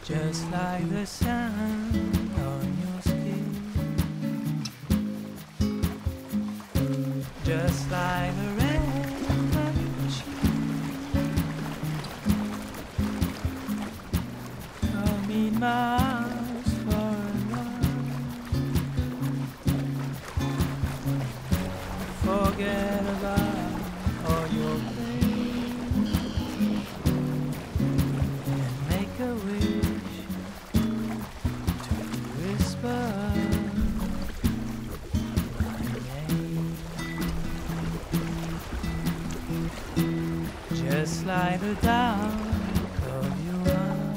just like the sun on your skin, just like the rain on your cheek. Come in my arms for a while, forget about all your pain, and make a wish to whisper my name. Just like the dark of your eyes,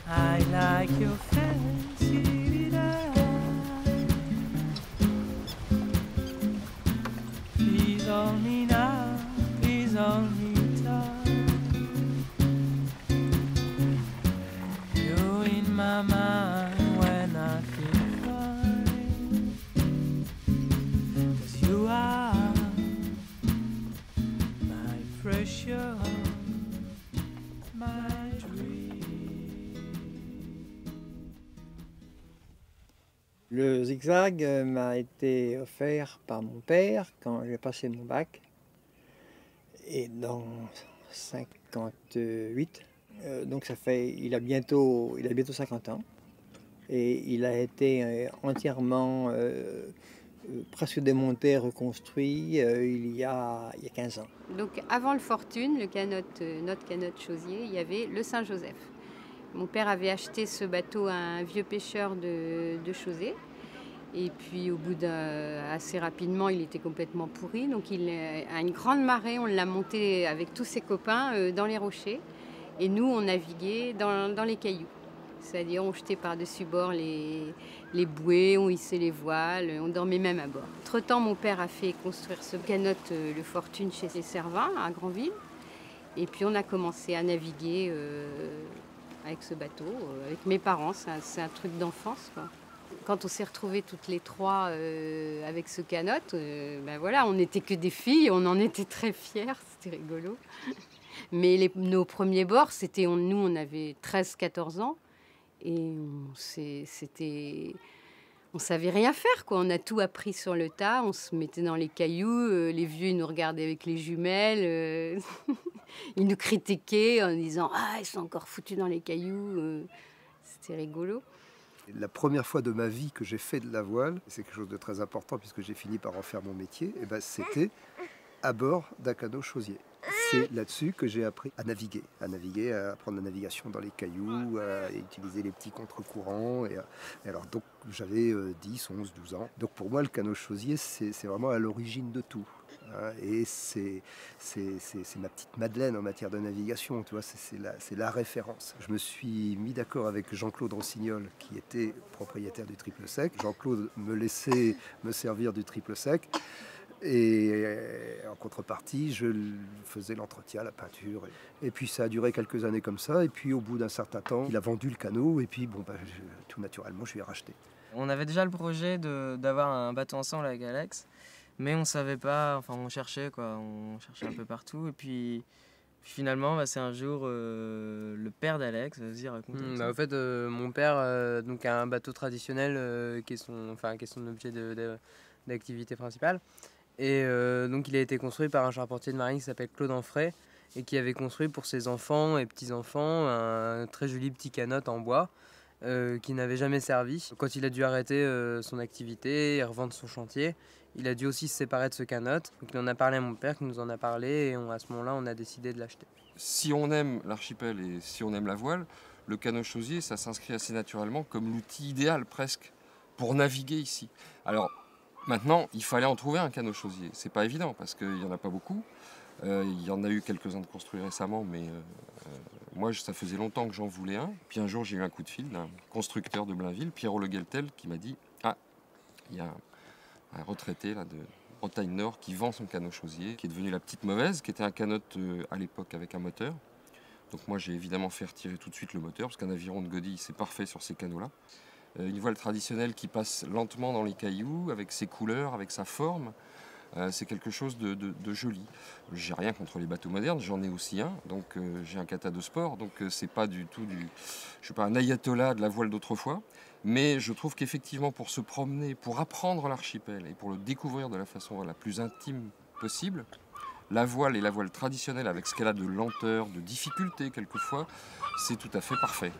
I like your fancy eyes. Please hold me now, please hold me tight. You're in my mind when I feel fine, 'cause you are my pressure, my dream. Le zigzag m'a été offert par mon père quand j'ai passé mon bac. Et dans 58, donc il a bientôt 50 ans. Et il a été entièrement, presque démonté, reconstruit il y a 15 ans. Donc avant le Fortune, notre canotte Chausier, il y avait le Saint-Joseph. Mon père avait acheté ce bateau à un vieux pêcheur de Chausey. Et puis assez rapidement, il était complètement pourri. Donc à une grande marée, on l'a monté avec tous ses copains dans les rochers. Et nous, on naviguait dans les cailloux. C'est-à-dire on jetait par-dessus bord les bouées, on hissait les voiles, on dormait même à bord. Entre-temps, mon père a fait construire ce canotte, le Fortune, chez ses Servins, à Granville. Et puis on a commencé à naviguer avec ce bateau, avec mes parents. C'est un truc d'enfance, quoi. Quand on s'est retrouvés toutes les trois avec ce canotte, ben voilà, on n'était que des filles, on en était très fiers, c'était rigolo. Mais nos premiers bords, nous on avait 13-14 ans et on savait rien faire, quoi. On a tout appris sur le tas, on se mettait dans les cailloux, les vieux ils nous regardaient avec les jumelles, ils nous critiquaient en disant « Ah, ils sont encore foutus dans les cailloux », c'était rigolo. La première fois de ma vie que j'ai fait de la voile, c'est quelque chose de très important puisque j'ai fini par en faire mon métier, et ben c'était à bord d'un canot Chausier. C'est là-dessus que j'ai appris à naviguer, à apprendre la navigation dans les cailloux, à utiliser les petits contre-courants. Et alors donc j'avais 10, 11, 12 ans. Donc pour moi le canot Chausier c'est vraiment à l'origine de tout. Et c'est ma petite Madeleine en matière de navigation, tu vois, c'est la référence. Je me suis mis d'accord avec Jean-Claude Rossignol, qui était propriétaire du Triple Sec. Jean-Claude me laissait me servir du Triple Sec. Et en contrepartie, je faisais l'entretien, la peinture. Et puis ça a duré quelques années comme ça. Et puis au bout d'un certain temps, il a vendu le canot. Et puis tout naturellement, je lui ai racheté. On avait déjà le projet d'avoir un bateau ensemble avec Alex. Mais on savait pas, enfin on cherchait un peu partout. Et puis finalement, c'est un jour le père d'Alex, vas-y raconte. En fait, mon père donc a un bateau traditionnel qui est son objet d'activité principale. Et donc il a été construit par un charpentier de marine qui s'appelle Claude Anfray et qui avait construit pour ses enfants et petits-enfants un très joli petit canot en bois qui n'avait jamais servi. Quand il a dû arrêter son activité et revendre son chantier, il a dû aussi se séparer de ce canot. Donc il en a parlé à mon père qui nous en a parlé et à ce moment-là, on a décidé de l'acheter. Si on aime l'archipel et si on aime la voile, le canot Chausier, ça s'inscrit assez naturellement comme l'outil idéal presque pour naviguer ici. Alors maintenant, il fallait en trouver un canot Chausier. C'est pas évident parce qu'il n'y en a pas beaucoup. Il y en a eu quelques-uns de construits récemment, mais moi, ça faisait longtemps que j'en voulais un. Puis un jour, j'ai eu un coup de fil d'un constructeur de Blainville, Pierrot Le Gueltel, qui m'a dit « Ah, il y a un retraité là, de Bretagne Nord qui vend son canot Chausier, qui est devenu la petite mauvaise, qui était un canot à l'époque avec un moteur. » Donc moi, j'ai évidemment fait retirer tout de suite le moteur, parce qu'un aviron de godille, c'est parfait sur ces canots-là. Une voile traditionnelle qui passe lentement dans les cailloux, avec ses couleurs, avec sa forme. C'est quelque chose de joli. J'ai rien contre les bateaux modernes, j'en ai aussi un, donc j'ai un kata de sport, donc c'est pas du tout je suis pas un ayatollah de la voile d'autrefois, mais je trouve qu'effectivement pour se promener, pour apprendre l'archipel et pour le découvrir de la façon la plus intime possible, la voile et la voile traditionnelle avec ce qu'elle a de lenteur, de difficulté quelquefois, c'est tout à fait parfait.